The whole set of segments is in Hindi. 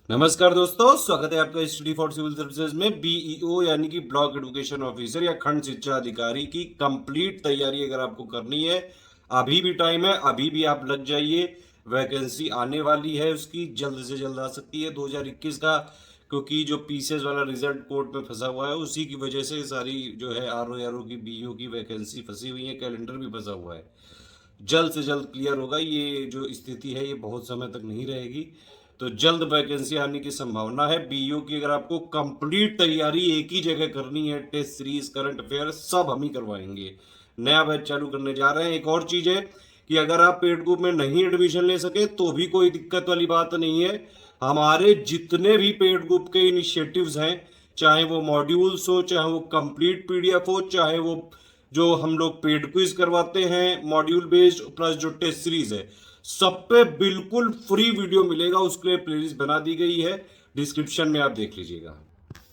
नमस्कार दोस्तों, स्वागत है आपका स्टडी फॉर सिविल सर्विसेज में। बीईओ यानी कि ब्लॉक एजुकेशन ऑफिसर या खंड शिक्षा अधिकारी की कंप्लीट तैयारी अगर आपको करनी है, अभी भी टाइम है, अभी भी आप लग जाइए। वैकेंसी आने वाली है, उसकी जल्द से जल्द आ सकती है 2021 का, क्योंकि जो पीसीएस वाला रिजल्ट कोर्ट में फंसा हुआ है उसी की वजह से सारी जो है आरओ की बीईओ की वैकेंसी फंसी हुई है, कैलेंडर भी फंसा हुआ है। जल्द से जल्द क्लियर होगा। ये जो स्थिति है ये बहुत समय तक नहीं रहेगी, तो जल्द वैकेंसी आने की संभावना है। बीईओ की अगर आपको कंप्लीट तैयारी एक ही जगह करनी है, टेस्ट सीरीज, करंट अफेयर सब हम ही करवाएंगे। नया बैच चालू करने जा रहे हैं। एक और चीज है कि अगर आप पेड ग्रुप में नहीं एडमिशन ले सके तो भी कोई दिक्कत वाली बात नहीं है। हमारे जितने भी पेड ग्रुप के इनिशिएटिव्स हैं, चाहे वो मॉड्यूल्स हो, चाहे वो कंप्लीट पीडीएफ हो, चाहे वो जो हम लोग पेड क्विज करवाते हैं मॉड्यूल बेस्ड, प्लस जो टेस्ट सीरीज है, सब पे बिल्कुल फ्री वीडियो मिलेगा। उसके लिए प्लेलिस्ट बना दी गई है, डिस्क्रिप्शन में आप देख लीजिएगा।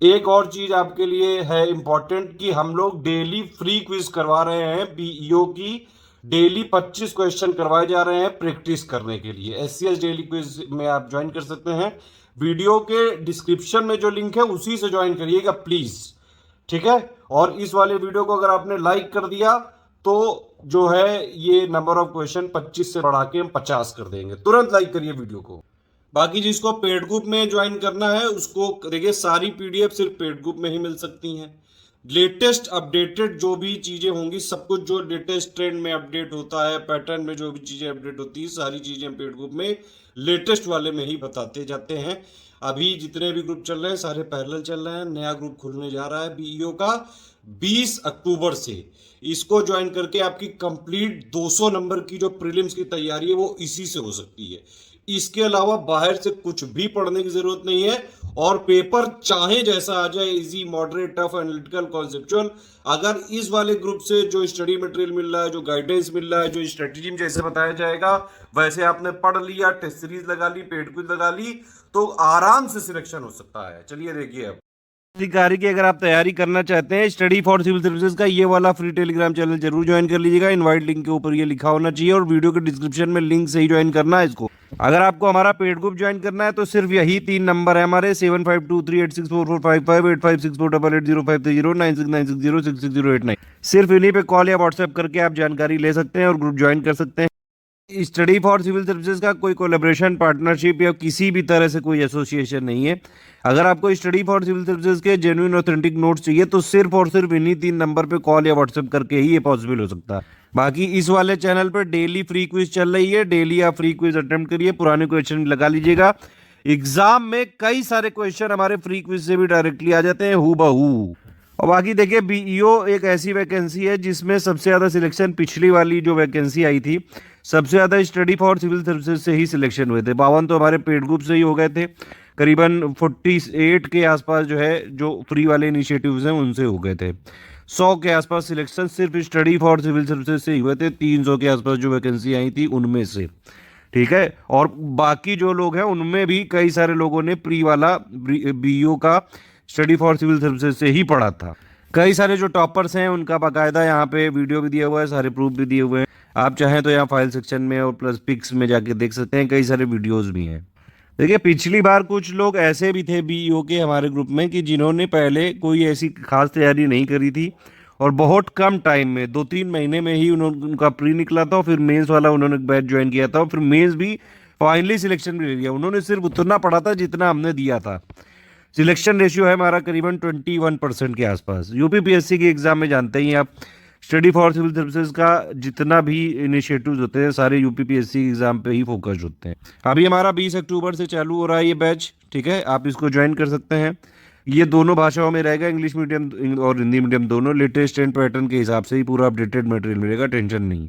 एक और चीज आपके लिए है इंपॉर्टेंट कि हम लोग डेली फ्री क्विज करवा रहे हैं बीईओ की। डेली 25 क्वेश्चन करवाए जा रहे हैं प्रैक्टिस करने के लिए। एससीएस डेली क्विज में आप ज्वाइन कर सकते हैं। वीडियो के डिस्क्रिप्शन में जो लिंक है उसी से ज्वाइन करिएगा प्लीज, ठीक है। और इस वाले वीडियो को अगर आपने लाइक कर दिया तो जो है ये नंबर ऑफ क्वेश्चन 25 से बढ़ा के हम 50 कर देंगे। तुरंत लाइक करिए वीडियो को। बाकी जिसको पेड ग्रुप में ज्वाइन करना है उसको देखिए, सारी पीडीएफ सिर्फ पेड ग्रुप में ही मिल सकती हैं। लेटेस्ट अपडेटेड जो भी चीजें होंगी, सब कुछ जो लेटेस्ट ट्रेंड में अपडेट होता है, पैटर्न में जो भी चीजें अपडेट होती है, सारी चीजें पेड ग्रुप में लेटेस्ट वाले में ही बताते जाते हैं। अभी जितने भी ग्रुप चल रहे हैं सारे पैरेलल चल रहे हैं। नया ग्रुप खुलने जा रहा है बीईओ का 20 अक्टूबर से। इसको ज्वाइन करके आपकी कंप्लीट 200 नंबर की जो प्रीलिम्स की तैयारी है वो इसी से हो सकती है। इसके अलावा बाहर से कुछ भी पढ़ने की जरूरत नहीं है। और पेपर चाहे जैसा आ जाए, easy, moderate, tough, analytical, conceptual, अगर इस वाले ग्रुप से जो स्टडी मटेरियल मिल रहा है, जो गाइडेंस मिल रहा है, जो स्ट्रेटेजी में जैसे बताया जाएगा वैसे आपने पढ़ लिया, टेस्ट सीरीज लगा ली, पेड क्विज लगा ली, तो आराम से सिलेक्शन हो सकता है। चलिए देखिए अब अधिकारी की अगर आप तैयारी करना चाहते हैं स्टडी फॉर सिविल सर्विसेज का ये वाला फ्री टेलीग्राम चैनल जरूर ज्वाइन कर लीजिएगा। इनवाइट लिंक के ऊपर ये लिखा होना चाहिए और वीडियो के डिस्क्रिप्शन में लिंक से ही ज्वाइन करना है इसको। अगर आपको हमारा पेड ग्रुप ज्वाइन करना है तो सिर्फ यही 3 नंबर है हमारे: 7523864455, 8564880350, 9696066089, सिर्फ इन्हीं पे कॉल या व्हाट्सएप करके आप जानकारी ले सकते हैं और ग्रुप ज्वाइन कर सकते हैं। स्टडी फॉर सिविल सर्विसेज का कोई कोलेब्रेशन, पार्टनरशिप या किसी भी तरह से कोई एसोसिएशन नहीं है। अगर आपको स्टडी फॉर सिविल सर्विसेज के जेन्युइन ऑथेंटिक नोट्स चाहिए तो सिर्फ और सिर्फ इन्हीं 3 नंबर पे कॉल या व्हाट्सएप करके ही ये पॉसिबल हो सकता है। बाकी इस वाले चैनल पर डेली फ्री क्विज चल रही है। डेली आप फ्री क्विज अटेम्प्ट करिए, पुराने क्वेश्चन लगा लीजिएगा। एग्जाम में कई सारे क्वेश्चन हमारे फ्री क्विज से भी डायरेक्टली आ जाते हैं हु बहू। और बाकी देखिए, बीईओ एक ऐसी वैकेंसी है जिसमें सबसे ज़्यादा सिलेक्शन पिछली वाली जो वैकेंसी आई थी, सबसे ज़्यादा स्टडी फॉर सिविल सर्विसेज से ही सिलेक्शन हुए थे। 52 तो हमारे पेड ग्रुप से ही हो गए थे। करीबन 48 के आसपास जो है जो फ्री वाले इनिशिएटिव्स हैं उनसे हो गए थे। 100 के आसपास सिलेक्शन सिर्फ स्टडी फॉर सिविल सर्विसेज से ही हुए थे। 300 के आसपास जो वैकेंसी आई थी उनमें से, ठीक है। और बाकी जो लोग हैं उनमें भी कई सारे लोगों ने प्री वाला बीईओ का स्टडी फॉर सिविल सर्विसेज से ही पढ़ा था। कई सारे जो टॉपर्स हैं उनका बाकायदा यहाँ पे वीडियो भी दिया हुआ है, सारे प्रूफ भी दिए हुए हैं। आप चाहें तो यहाँ फाइल सेक्शन में और प्लस पिक्स में जाके देख सकते हैं, कई सारे वीडियोस भी हैं। देखिए, पिछली बार कुछ लोग ऐसे भी थे बीईओ के हमारे ग्रुप में कि जिन्होंने पहले कोई ऐसी खास तैयारी नहीं करी थी और बहुत कम टाइम में 2-3 महीने में ही उनका प्री निकला था। फिर मेंस वाला उन्होंने बैच ज्वाइन किया था और फिर मेंस भी फाइनली सिलेक्शन भी ले लिया। उन्होंने सिर्फ उतना पढ़ा था जितना हमने दिया था। सिलेक्शन रेशियो है हमारा करीबन 21% के आसपास। यूपीपीएससी की एग्जाम में जानते ही आप, स्टडी फॉर सिविल सर्विसेज का जितना भी इनिशिएटिव्स होते हैं सारे यूपीपीएससी एग्जाम पे ही फोकस्ड होते हैं। अभी हमारा 20 अक्टूबर से चालू हो रहा है ये बैच, ठीक है। आप इसको ज्वाइन कर सकते हैं। ये दोनों भाषाओं में रहेगा, इंग्लिश मीडियम और हिंदी मीडियम दोनों। लेटेस्ट एंड पैटर्न के हिसाब से ही पूरा अपडेटेड मटेरियल मिलेगा, टेंशन नहीं।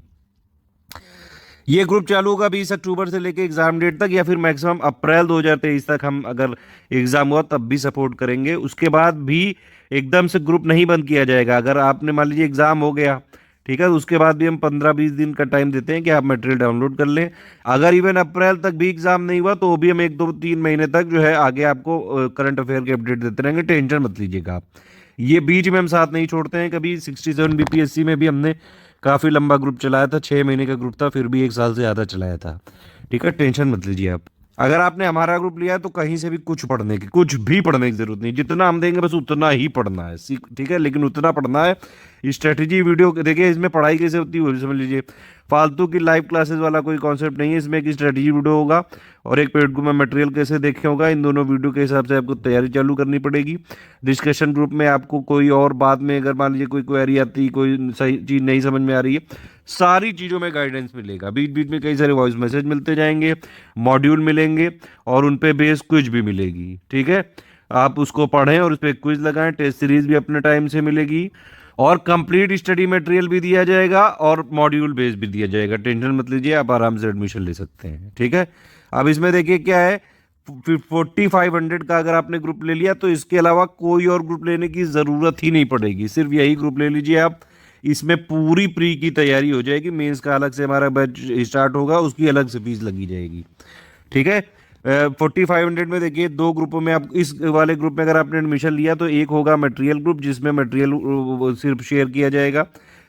ये ग्रुप चालू होगा 20 अक्टूबर से लेके एग्जाम डेट तक, या फिर मैक्सिमम अप्रैल 2023 तक। हम अगर एग्जाम हुआ तब भी सपोर्ट करेंगे। उसके बाद भी एकदम से ग्रुप नहीं बंद किया जाएगा। अगर आपने मान लीजिए एग्जाम हो गया, ठीक है, तो उसके बाद भी हम 15-20 दिन का टाइम देते हैं कि आप मटेरियल डाउनलोड कर लें। अगर इवन अप्रैल तक भी एग्जाम नहीं हुआ तो भी हम 1-2-3 महीने तक जो है आगे आपको करंट अफेयर के अपडेट देते रहेंगे, टेंशन मत लीजिएगा आप। ये बीच में हम साथ नहीं छोड़ते हैं कभी। 67 बीपीएससी में भी हमने काफ़ी लंबा ग्रुप चलाया था, 6 महीने का ग्रुप था, फिर भी 1 साल से ज़्यादा चलाया था, ठीक है, टेंशन मत लीजिए आप। अगर आपने हमारा ग्रुप लिया है तो कहीं से भी कुछ भी पढ़ने की जरूरत नहीं, जितना हम देंगे बस उतना ही पढ़ना है, ठीक है, लेकिन उतना पढ़ना है। स्ट्रेटेजी वीडियो देखिए, इसमें पढ़ाई कैसे होती है वो भी समझ लीजिए। फालतू की लाइव क्लासेस वाला कोई कॉन्सेप्ट नहीं है, इसमें एक स्ट्रेटेजी वीडियो होगा और एक पेड ग्रुप में मटेरियल कैसे देखे होगा। इन दोनों वीडियो के हिसाब से आपको तैयारी चालू करनी पड़ेगी। डिस्कशन ग्रुप में आपको कोई और बाद में अगर मान लीजिए कोई क्वेरी आती, कोई सही चीज़ नहीं समझ में आ रही है, सारी चीज़ों में गाइडेंस मिलेगा। बीच बीच में कई सारे वॉइस मैसेज मिलते जाएंगे, मॉड्यूल मिलेंगे और उन पे बेस क्विज भी मिलेगी, ठीक है। आप उसको पढ़ें और उस पर क्विज लगाएं। टेस्ट सीरीज भी अपने टाइम से मिलेगी और कंप्लीट स्टडी मटेरियल भी दिया जाएगा और मॉड्यूल बेस भी दिया जाएगा। टेंशन मत लीजिए, आप आराम से एडमिशन ले सकते हैं, ठीक है। अब इसमें देखिए क्या है, 4500 का अगर आपने ग्रुप ले लिया तो इसके अलावा कोई और ग्रुप लेने की ज़रूरत ही नहीं पड़ेगी, सिर्फ यही ग्रुप ले लीजिए आप। इसमें पूरी प्री की तैयारी हो जाएगी। मेंस का अलग से हमारा बैच स्टार्ट होगा, उसकी अलग से फीस लगी जाएगी, ठीक है। 4500 में देखिए दो ग्रुपों में, आप इस वाले ग्रुप में अगर आपने एडमिशन लिया तो एक होगा मटेरियल ग्रुप, जिसमें मटेरियल सिर्फ शेयर किया जाएगा,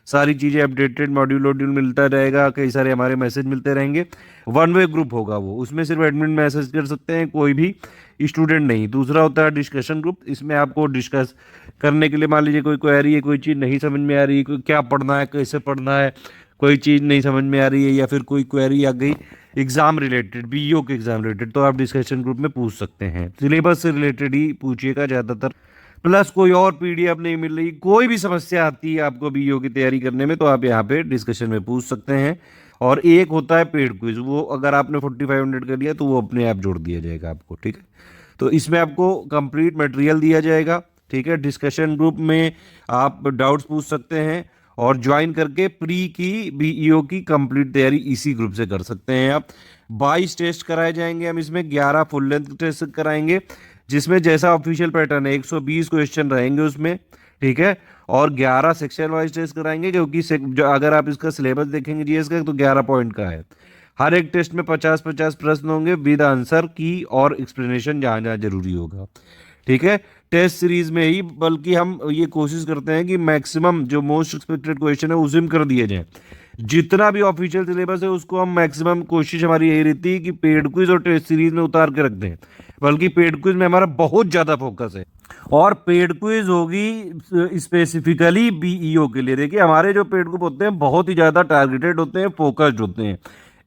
सारी चीज़ें अपडेटेड मॉड्यूल वॉड्यूल मिलता रहेगा, कई सारे हमारे मैसेज मिलते रहेंगे। वन वे ग्रुप होगा वो, उसमें सिर्फ एडमिन मैसेज कर सकते हैं, कोई भी स्टूडेंट नहीं। दूसरा होता है डिस्कशन ग्रुप, इसमें आपको डिस्कस करने के लिए मान लीजिए कोई क्वेरी है, कोई चीज़ नहीं समझ में आ रही, कोई क्या पढ़ना है, कैसे पढ़ना है, कोई चीज़ नहीं समझ में आ रही है, या फिर कोई क्वेरी आ गई एग्जाम रिलेटेड, बीईओ के एग्जाम रिलेटेड, तो आप डिस्कशन ग्रुप में पूछ सकते हैं। सिलेबस से रिलेटेड ही पूछिएगा ज़्यादातर। प्लस कोई और पीडीएफ नहीं मिल रही, कोई भी समस्या आती है आपको बीईओ की तैयारी करने में, तो आप यहाँ पे डिस्कशन में पूछ सकते हैं। और एक होता है पेड क्विज, वो अगर आपने 4500 कर लिया तो वो अपने आप जोड़ दिया जाएगा आपको, ठीक है। तो इसमें आपको कंप्लीट मटेरियल दिया जाएगा, ठीक है। डिस्कशन ग्रुप में आप डाउट्स पूछ सकते हैं और ज्वाइन करके प्री की बीईओ की कंप्लीट तैयारी इसी ग्रुप से कर सकते हैं आप। 22 टेस्ट कराए जाएंगे हम इसमें, 11 फुल लेंथ टेस्ट कराएंगे, जिसमें जैसा ऑफिशियल पैटर्न है 120 क्वेश्चन रहेंगे उसमें, ठीक है। और 11 सेक्शन वाइज टेस्ट कराएंगे, क्योंकि अगर आप इसका सिलेबस देखेंगे जीएस का तो 11 पॉइंट का है। हर एक टेस्ट में 50-50 प्रश्न होंगे विद आंसर की और एक्सप्लेनेशन जहाँ जहाँ जरूरी होगा, ठीक है। टेस्ट सीरीज में ही बल्कि हम ये कोशिश करते हैं कि मैक्सिमम जो मोस्ट एक्सपेक्टेड क्वेश्चन है उसे कर दिए जाए। जितना भी ऑफिशियल सिलेबस है उसको हम मैक्सिमम, कोशिश हमारी यही रहती है कि पेड क्विज और टेस्ट सीरीज में उतार के रख दें, बल्कि पेड क्विज में हमारा बहुत ज़्यादा फोकस है। और पेड क्विज होगी स्पेसिफिकली बीईओ के लिए। देखिए हमारे जो पेड ग्रुप होते हैं बहुत ही ज़्यादा टारगेटेड होते हैं, फोकस्ड होते हैं।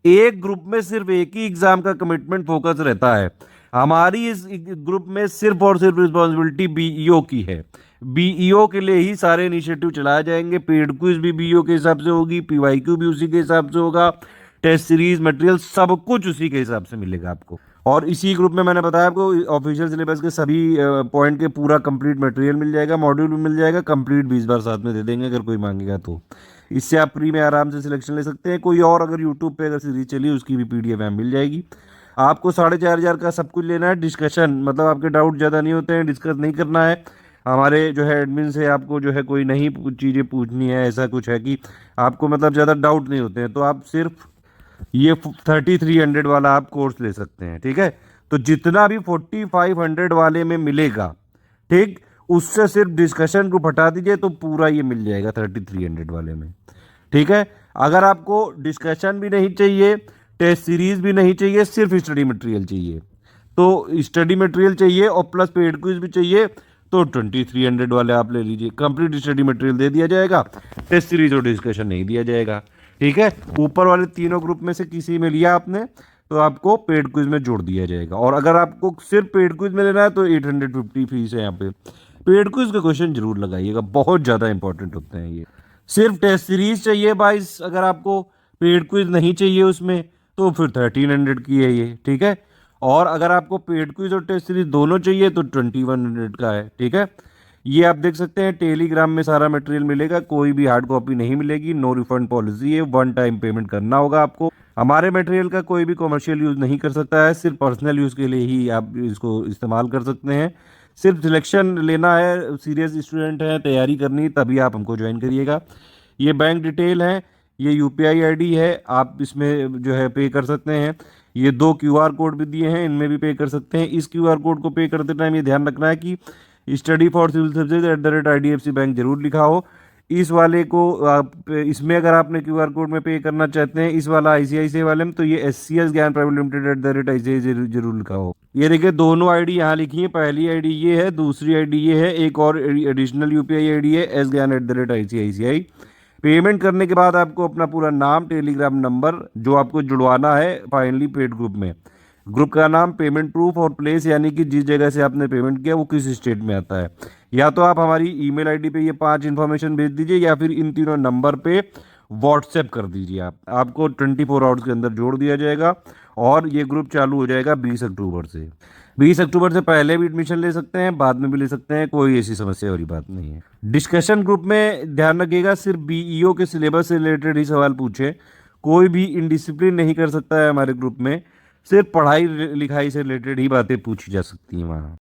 एक ग्रुप में सिर्फ एक ही एग्जाम का कमिटमेंट फोकस रहता है। हमारी इस ग्रुप में सिर्फ और सिर्फ रिस्पॉन्सिबिलिटी बीईओ की है। बीईओ के लिए ही सारे इनिशिएटिव चलाए जाएंगे। पेड क्विज भी बीईओ के हिसाब से होगी, पीवाईक्यू भी उसी के हिसाब से होगा, टेस्ट सीरीज मटेरियल सब कुछ उसी के हिसाब से मिलेगा आपको। और इसी ग्रुप में मैंने बताया आपको ऑफिशियल सिलेबस के सभी पॉइंट के पूरा कंप्लीट मटेरियल मिल जाएगा, मॉड्यूल भी मिल जाएगा, कंप्लीट 20 बार साथ में दे देंगे अगर कोई मांगेगा तो। इससे आप फ्री में आराम से सिलेक्शन ले सकते हैं। कोई और अगर यूट्यूब पे अगर सीरीज चली उसकी भी पीडीएफ में मिल जाएगी। आपको 4500 का सब कुछ लेना है। डिस्कशन मतलब आपके डाउट ज़्यादा नहीं होते हैं, डिस्कस नहीं करना है। हमारे जो है एडमिन से आपको जो है कोई नहीं चीज़ें पूछनी है, ऐसा कुछ है कि आपको मतलब ज़्यादा डाउट नहीं होते हैं, तो आप सिर्फ ये 3300 वाला आप कोर्स ले सकते हैं, ठीक है। तो जितना भी 4500 वाले में मिलेगा, ठीक, उससे सिर्फ डिस्कशन को हटा दीजिए तो पूरा ये मिल जाएगा 3300 वाले में, ठीक है। अगर आपको डिस्कशन भी नहीं चाहिए, टेस्ट सीरीज भी नहीं चाहिए, सिर्फ स्टडी मटेरियल चाहिए, तो स्टडी मटेरियल चाहिए और प्लस पेड क्विज भी चाहिए, तो 2300 वाले आप ले लीजिए। कंप्लीट स्टडी मटेरियल दे दिया जाएगा, टेस्ट सीरीज और डिस्कशन नहीं दिया जाएगा, ठीक है। ऊपर वाले तीनों ग्रुप में से किसी में लिया आपने तो आपको पेड क्विज में जोड़ दिया जाएगा। और अगर आपको सिर्फ पेड क्विज में लेना है तो 850 फीस है यहाँ पे। पेड क्विज के क्वेश्चन जरूर लगाइएगा, बहुत ज़्यादा इंपॉर्टेंट होते हैं ये। सिर्फ टेस्ट सीरीज चाहिए 22, अगर आपको पेड क्विज नहीं चाहिए उसमें तो फिर 1300 की है ये, ठीक है। और अगर आपको पेड क्विज और टेस्ट सीरीज दोनों चाहिए तो 2100 का है, ठीक है। ये आप देख सकते हैं टेलीग्राम में सारा मटेरियल मिलेगा, कोई भी हार्ड कॉपी नहीं मिलेगी, नो रिफंड पॉलिसी है, वन टाइम पेमेंट करना होगा आपको। हमारे मटेरियल का कोई भी कमर्शियल यूज़ नहीं कर सकता है, सिर्फ पर्सनल यूज़ के लिए ही आप इसको इस्तेमाल कर सकते हैं। सिर्फ सिलेक्शन लेना है, सीरियस स्टूडेंट है, तैयारी करनी, तभी आप हमको ज्वाइन करिएगा। ये बैंक डिटेल है, ये यूपीआई आईडी है, आप इसमें जो है पे कर सकते हैं। ये 2 क्यूआर कोड भी दिए हैं, इनमें भी पे कर सकते हैं। इस क्यूआर कोड को पे करते टाइम ये ध्यान रखना है कि study for civil services @IDFC bank जरूर लिखा हो। इस वाले को आप इसमें अगर आपने क्यूआर कोड में पे करना चाहते हैं, इस वाला आईसीआईसीआई वाले में, तो ये SCS ज्ञान प्राइवेट लिमिटेड @ICICI जरूर लिखा हो। ये देखिए दोनों आईडी यहाँ लिखी है, पहली आईडी ये है, दूसरी आईडी ये है, एक और एडिशनल यूपीआई आईडी है sgyan @ICICI। पेमेंट करने के बाद आपको अपना पूरा नाम, टेलीग्राम नंबर जो आपको जुड़वाना है फाइनली पेड ग्रुप में, ग्रुप का नाम, पेमेंट प्रूफ और प्लेस, यानी कि जिस जगह से आपने पेमेंट किया वो किस स्टेट में आता है। या तो आप हमारी ईमेल आईडी पे ये 5 इन्फॉर्मेशन भेज दीजिए, या फिर इन तीनों नंबर पे व्हाट्सएप कर दीजिए। आपको 24 आवर्स के अंदर जोड़ दिया जाएगा और ये ग्रुप चालू हो जाएगा 20 अक्टूबर से। 20 अक्टूबर से पहले भी एडमिशन ले सकते हैं, बाद में भी ले सकते हैं, कोई ऐसी समस्या वाली बात नहीं है। डिस्कशन ग्रुप में ध्यान रखिएगा सिर्फ BEO के सिलेबस से रिलेटेड ही सवाल पूछे, कोई भी इनडिसिप्लिन नहीं कर सकता है हमारे ग्रुप में, सिर्फ पढ़ाई लिखाई से रिलेटेड ही बातें पूछी जा सकती हैं वहाँ।